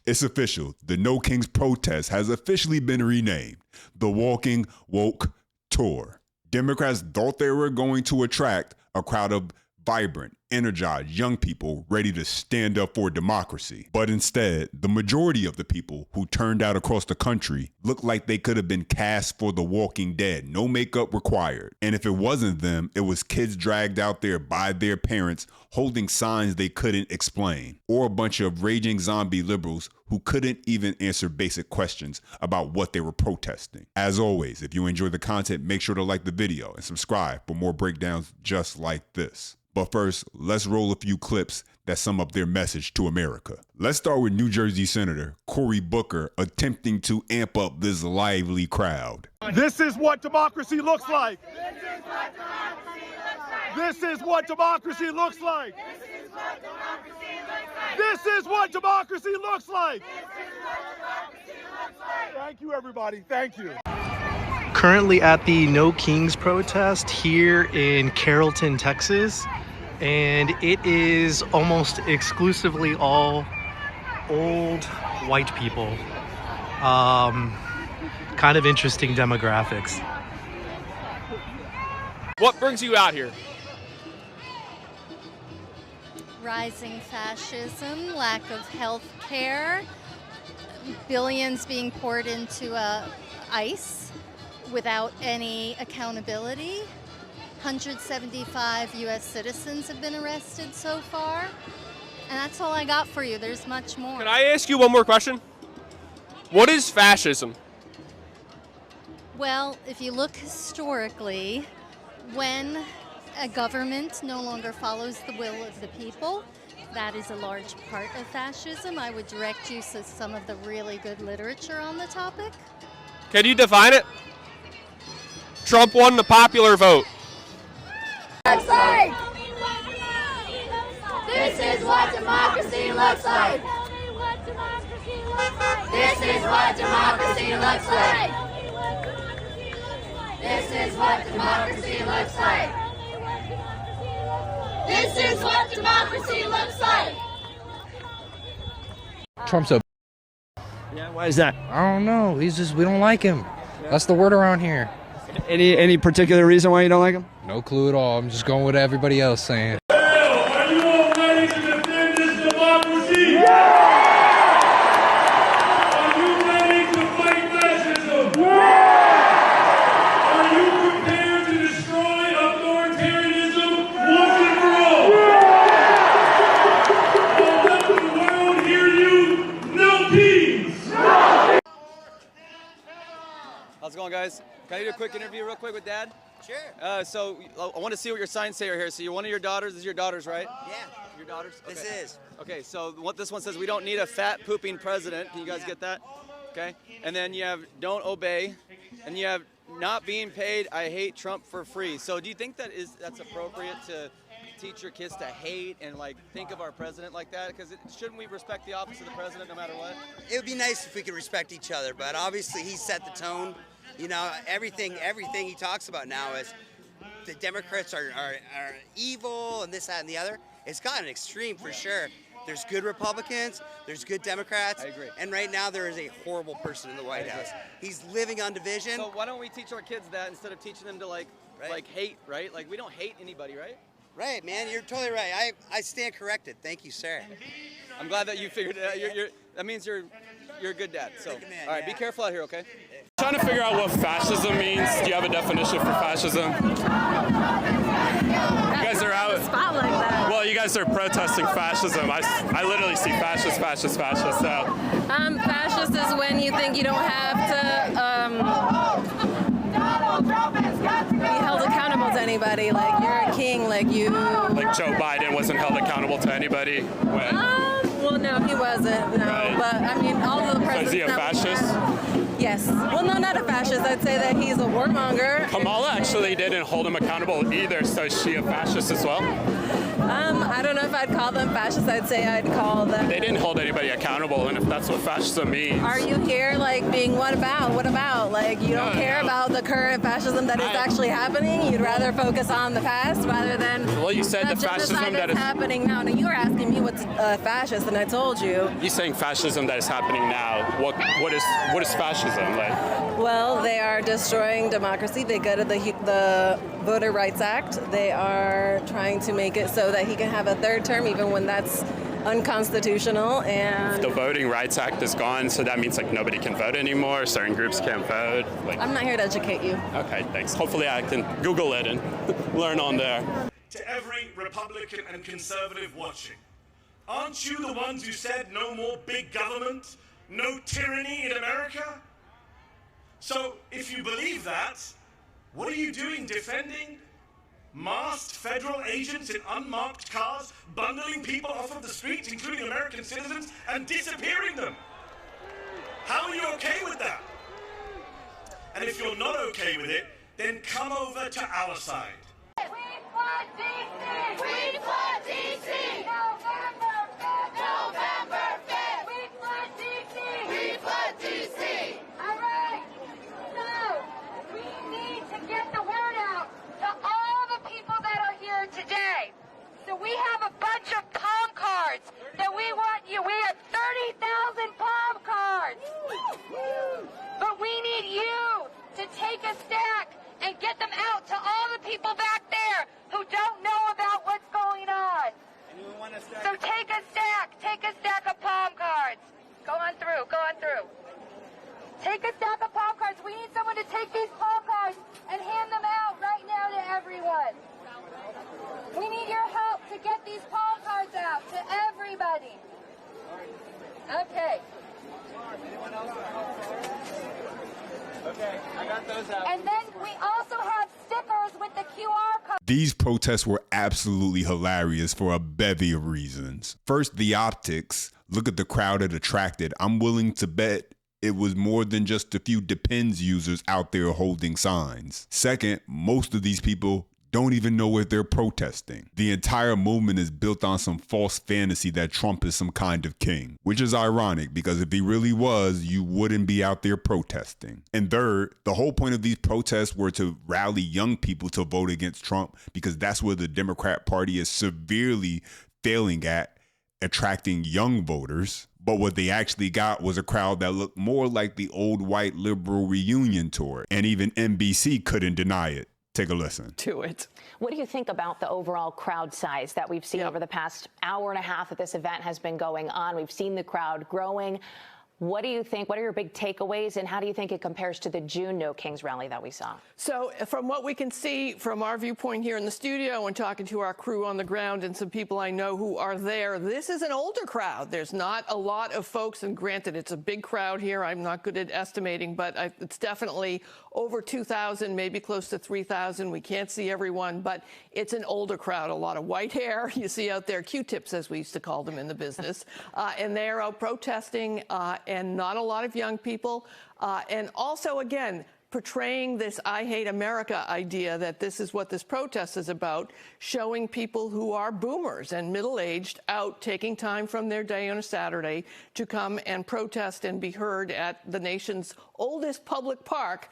It's official. The No Kings protest has officially been renamed the Walking Woke Tour. Democrats thought they were going to attract a crowd of vibrant, energized young people ready to stand up for democracy. But instead, the majority of the people who turned out across the country looked like they could have been cast for The Walking Dead, no makeup required. And if it wasn't them, it was kids dragged out there by their parents holding signs they couldn't explain, or a bunch of raging zombie liberals who couldn't even answer basic questions about what they were protesting. As always, if you enjoy the content, make sure to like the video and subscribe for more breakdowns just like this. But first, let's roll a few clips that sum up their message to America. Let's start with New Jersey Senator Cory Booker attempting to amp up this lively crowd. This is what democracy looks like. This is what democracy looks like. This is what democracy looks like. Thank you, everybody. Thank you. Currently at the No Kings protest here in Carrollton, Texas, and it is almost exclusively all old white people. Kind of interesting demographics. What brings you out here? Rising fascism, lack of health care, billions being poured into ICE without any accountability. 175 U.S. citizens have been arrested so far. And that's all I got for you. There's much more. Can I ask you one more question? What is fascism? Well, if you look historically, when a government no longer follows the will of the people, that is a large part of fascism. I would direct you to some of the really good literature on the topic. Can you define it? Trump won the popular vote. Looks like. This is what democracy looks like. This is what democracy looks like. This is what democracy looks like. This is what democracy looks like. Trump's a. Yeah, why is that? I don't know. We don't like him. That's the word around here. Any particular reason why you don't like him? No clue at all. I'm just going with everybody else saying. Are you all ready to defend this democracy? Yeah! Are you ready to fight fascism? Yeah! Are you prepared to destroy authoritarianism once and for all? Yeah! I'll let the world hear you. No peace! No! How's it going, guys? Can I do a quick interview real quick with Dad? Sure. So I want to see what your signs say here. So you're one of your daughters. This is your daughters, right? Yeah. Your daughters? Okay. This is. Okay, so what this one says, we don't need a fat pooping president. Can you guys get that? Okay. And then you have don't obey. And you have not being paid, I hate Trump for free. So do you think that's appropriate to teach your kids to hate and like think of our president like that? Because shouldn't we respect the office of the president no matter what? It would be nice if we could respect each other, but obviously he set the tone. You know, everything he talks about now is the Democrats are evil and this, that, and the other. It's gotten extreme for sure. There's good Republicans, there's good Democrats. I agree. And right now there is a horrible person in the White House. He's living on division. So why don't we teach our kids that instead of teaching them to like hate, right? Like we don't hate anybody, right? Right, man, you're totally right. I stand corrected. Thank you, sir. I'm glad that you figured it out. That means you're a good dad. So, man, all right, yeah. be careful out here, okay? Trying to figure out what fascism means. Do you have a definition for fascism? You guys are out. Spotlight that. Well, you guys are protesting fascism. I literally see fascist. So Fascist is when you think you don't have to be held accountable to anybody. Like you're a king. Like Joe Biden wasn't held accountable to anybody when. Well, no, he wasn't. No, Right. but I mean, all of the presidents. So is he a fascist? Yeah. Yes. Well, no, not a fascist. I'd say that he's a warmonger. Kamala actually didn't hold him accountable either, so is she a fascist as well? I don't know if I'd call them fascists. I'd say I'd call them... They didn't hold anybody accountable, and if that's what fascism means... Are you here, like, being what about? What about? Like, you don't care about the current fascism that is actually happening? You'd rather focus on the past rather than... Well, you said the fascism that is happening now. Now, you were asking me what's fascist, and I told you. You're saying fascism that is happening now. What is fascism? Like? Well, they are destroying democracy. They gutted the Voter Rights Act. They are trying to make it so that he can have a third term, even when that's unconstitutional. And the Voting Rights Act is gone, so that means like nobody can vote anymore. Certain groups can't vote. Like, I'm not here to educate you. Okay, thanks. Hopefully I can Google it and learn on there. To every Republican and conservative watching, aren't you the ones who said no more big government, no tyranny in America? So if you believe that, what are you doing defending masked federal agents in unmarked cars, bundling people off of the streets, including American citizens, and disappearing them? How are you okay with that? And if you're not okay with it, then come over to our side. We flood DC! We flood DC! November 5th! November 5th! We flood DC! We flood DC! All right. So, we need to get the word out to all the people that are here today. So we have a bunch of palm cards that we want you. We have 30,000 palm cards. But we need you to take a stack and get them out to all the people back there who don't know about what's going on. So take a stack of palm cards. Go on through. Take a stack of palm cards. We need someone to take these palm cards and hand them out right now to everyone. We need your help to get these palm cards out to everybody. Okay. Okay, I got those out. And then we also have stickers with the QR code. These protests were absolutely hilarious for a bevy of reasons. First, the optics. Look at the crowd it attracted. I'm willing to bet it was more than just a few Depends users out there holding signs. Second, most of these people don't even know if they're protesting. The entire movement is built on some false fantasy that Trump is some kind of king, which is ironic because if he really was, you wouldn't be out there protesting. And third, the whole point of these protests were to rally young people to vote against Trump because that's where the Democrat Party is severely failing at attracting young voters. But what they actually got was a crowd that looked more like the old white liberal reunion tour, and even NBC couldn't deny it. Take a listen to it. What do you think about the overall crowd size that we've seen over the past hour and a half that this event has been going on? We've seen the crowd growing. What do you think? What are your big takeaways, and how do you think it compares to the June No Kings rally that we saw? So from what we can see from our viewpoint here in the studio and talking to our crew on the ground and some people I know who are there, this is an older crowd. There's not a lot of folks, and granted, it's a big crowd here. I'm not good at estimating, but it's definitely over 2,000, maybe close to 3,000. We can't see everyone, but it's an older crowd. A lot of white hair. You see out there Q-tips, as we used to call them in the business, and they're out protesting. And not a lot of young people. And also, again, portraying this I hate America idea that this is what this protest is about, showing people who are boomers and middle-aged out taking time from their day on a Saturday to come and protest and be heard at the nation's oldest public park.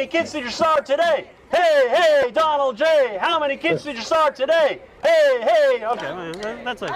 many kids did you start today? Hey, Donald J. How many kids did you start today? Hey. Okay, that's it.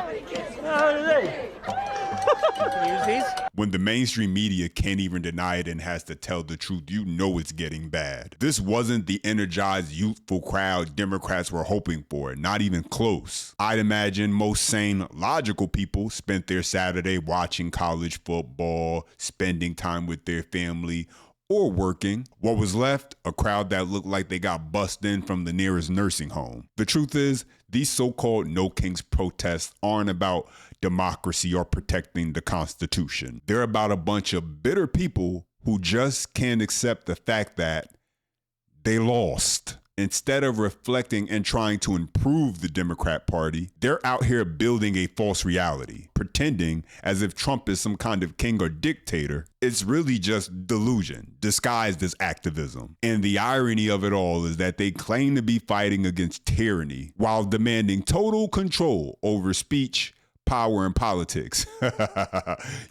Use these. When the mainstream media can't even deny it and has to tell the truth, you know it's getting bad. This wasn't the energized, youthful crowd Democrats were hoping for, not even close. I'd imagine most sane, logical people spent their Saturday watching college football, spending time with their family, or working. What was left? A crowd that looked like they got bussed in from the nearest nursing home. The truth is, these so-called No Kings protests aren't about democracy or protecting the Constitution. They're about a bunch of bitter people who just can't accept the fact that they lost. Instead of reflecting and trying to improve the Democrat Party, they're out here building a false reality, pretending as if Trump is some kind of king or dictator. It's really just delusion, disguised as activism. And the irony of it all is that they claim to be fighting against tyranny while demanding total control over speech, power, and politics.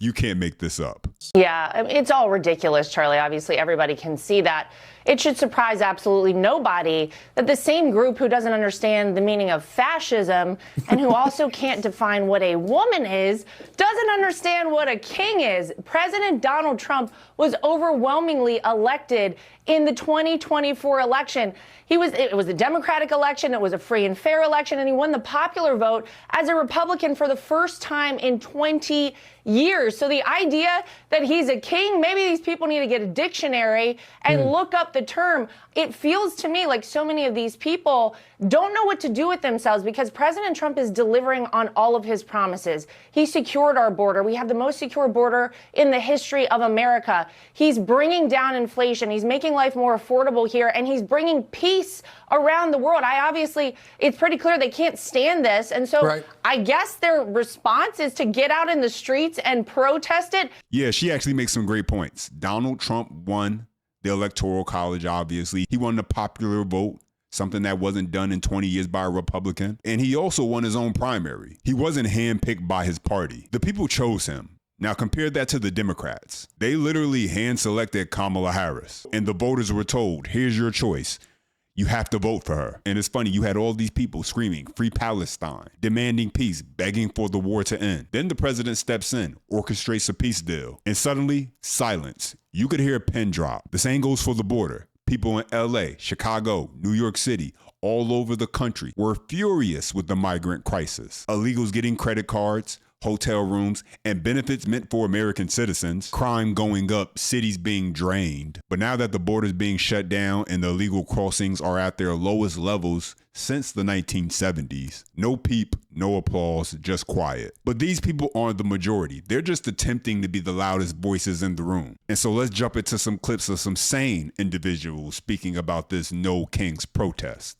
You can't make this up. Yeah, it's all ridiculous, Charlie. Obviously, everybody can see that. It should surprise absolutely nobody that the same group who doesn't understand the meaning of fascism and who also can't define what a woman is doesn't understand what a king is. President Donald Trump was overwhelmingly elected in the 2024 election. It was a Democratic election, it was a free and fair election, and he won the popular vote as a Republican for the first time in 20 years. So the idea that he's a king, maybe these people need to get a dictionary and look up the term. It feels to me like so many of these people don't know what to do with themselves because President Trump is delivering on all of his promises. He secured our border. We have the most secure border in the history of America. He's bringing down inflation. He's making life more affordable here, and he's bringing peace around the world. It's pretty clear they can't stand this. And so I guess their response is to get out in the streets and protest it. Yeah, she actually makes some great points. Donald Trump won the Electoral College, obviously. He won the popular vote, something that wasn't done in 20 years by a Republican. And he also won his own primary. He wasn't handpicked by his party. The people chose him. Now compare that to the Democrats. They literally hand-selected Kamala Harris. And the voters were told, here's your choice. You have to vote for her. And it's funny, you had all these people screaming, free Palestine, demanding peace, begging for the war to end. Then the president steps in, orchestrates a peace deal, and suddenly, silence. You could hear a pin drop. The same goes for the border. People in LA, Chicago, New York City, all over the country were furious with the migrant crisis. Illegals getting credit cards, hotel rooms, and benefits meant for American citizens, crime going up, cities being drained. But now that the border's being shut down and the illegal crossings are at their lowest levels since the 1970s, no peep, no applause, just quiet. But these people aren't the majority. They're just attempting to be the loudest voices in the room. And so let's jump into some clips of some sane individuals speaking about this No Kings protest.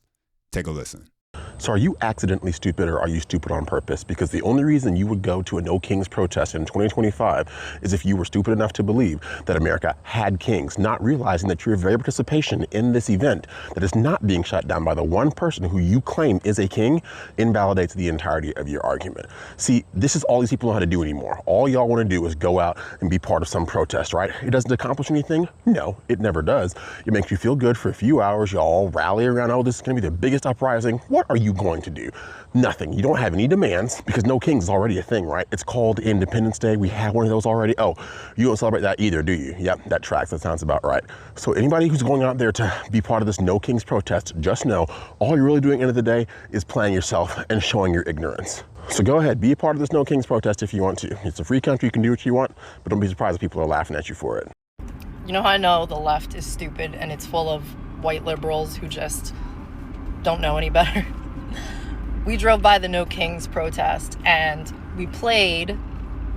Take a listen. So are you accidentally stupid or are you stupid on purpose? Because the only reason you would go to a No Kings protest in 2025 is if you were stupid enough to believe that America had kings, not realizing that your very participation in this event that is not being shut down by the one person who you claim is a king invalidates the entirety of your argument. See, this is all these people know how to do anymore. All y'all want to do is go out and be part of some protest, right? It doesn't accomplish anything? No, it never does. It makes you feel good for a few hours. Y'all rally around, oh, this is going to be the biggest uprising. What are you going to do? Nothing. You don't have any demands because No Kings is already a thing, right? It's called Independence Day. We have one of those already. Oh, you don't celebrate that either, do you? Yep, that tracks. That sounds about right. So anybody who's going out there to be part of this No Kings protest, just know all you're really doing at the end of the day is playing yourself and showing your ignorance. So go ahead, be a part of this No Kings protest if you want to. It's a free country. You can do what you want, but don't be surprised if people are laughing at you for it. You know how I know the left is stupid and it's full of white liberals who just don't know any better? We drove by the No Kings protest and we played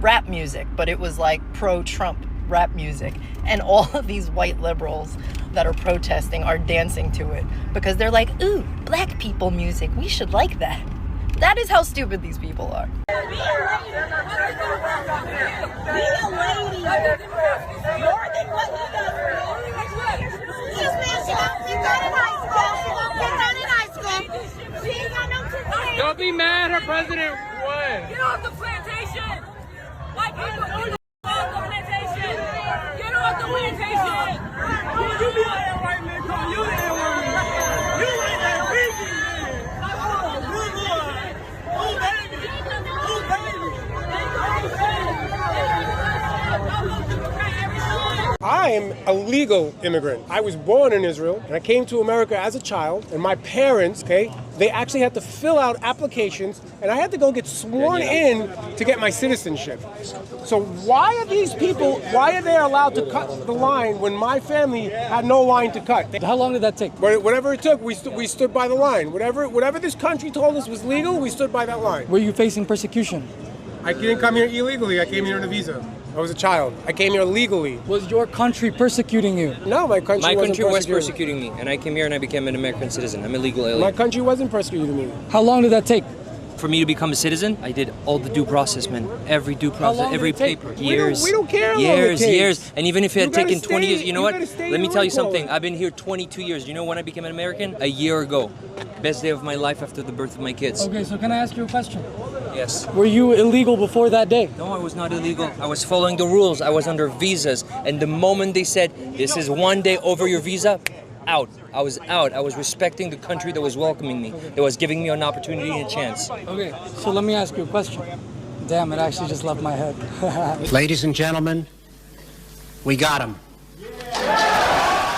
rap music, but it was like pro-Trump rap music. And all of these white liberals that are protesting are dancing to it because they're like, ooh, black people music, we should like that. That is how stupid these people are. Be a lady. More than what he does. This man should not be done in high school. She ain't got no kids. Don't be mad her president won. Get off the plantation. White people get off the plantation. Get off the plantation. You be on that right, man. I am a legal immigrant. I was born in Israel, and I came to America as a child, and my parents, okay, they actually had to fill out applications, and I had to go get sworn in to get my citizenship. So why are these people, why are they allowed to cut the line when my family had no line to cut? How long did that take? Whatever it took, we stood by the line. Whatever this country told us was legal, we stood by that line. Were you facing persecution? I didn't come here illegally. I came here on a visa. I was a child. I came here legally. Was your country persecuting you? No, my country was persecuting me, and I came here and I became an American citizen. I'm a legal alien. My country wasn't persecuting me. How long did that take? For me to become a citizen, I did all the due process, man. Every due process, every paper. Years. We don't care how long years, it takes. years. And even if it had taken 20 years, you know what? Let Let me tell you something. I've been here 22 years. You know when I became an American? A year ago. Best day of my life after the birth of my kids. Okay, so can I ask you a question? Yes. Were you illegal before that day? No, I was not illegal. I was following the rules. I was under visas. And the moment they said, this is one day over your visa, out. I was out. I was respecting the country that was welcoming me, that was giving me an opportunity and a chance. Okay, so let me ask you a question. Damn, it actually just left my head. Ladies and gentlemen, we got him.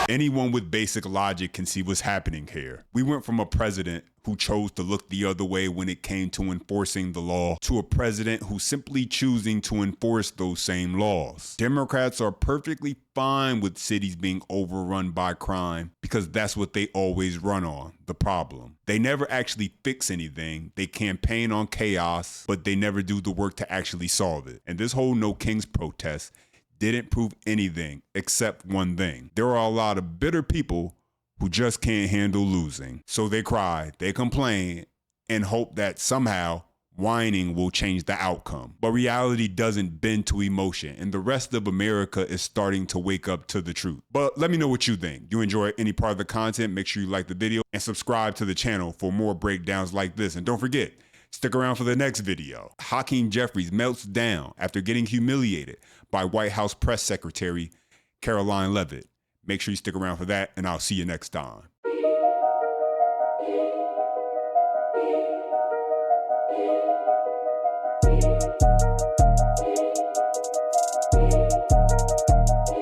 Anyone with basic logic can see what's happening here. We went from a president who chose to look the other way when it came to enforcing the law to a president who's simply choosing to enforce those same laws. Democrats are perfectly fine with cities being overrun by crime because that's what they always run on, the problem. They never actually fix anything. They campaign on chaos, but they never do the work to actually solve it. And this whole No Kings protest didn't prove anything except one thing. There are a lot of bitter people who just can't handle losing. So they cry, they complain, and hope that somehow whining will change the outcome. But reality doesn't bend to emotion, and the rest of America is starting to wake up to the truth. But let me know what you think. You enjoy any part of the content, make sure you like the video and subscribe to the channel for more breakdowns like this. And don't forget, stick around for the next video. Hakeem Jeffries melts down after getting humiliated by White House Press Secretary Caroline Leavitt. Make sure you stick around for that, and I'll see you next time.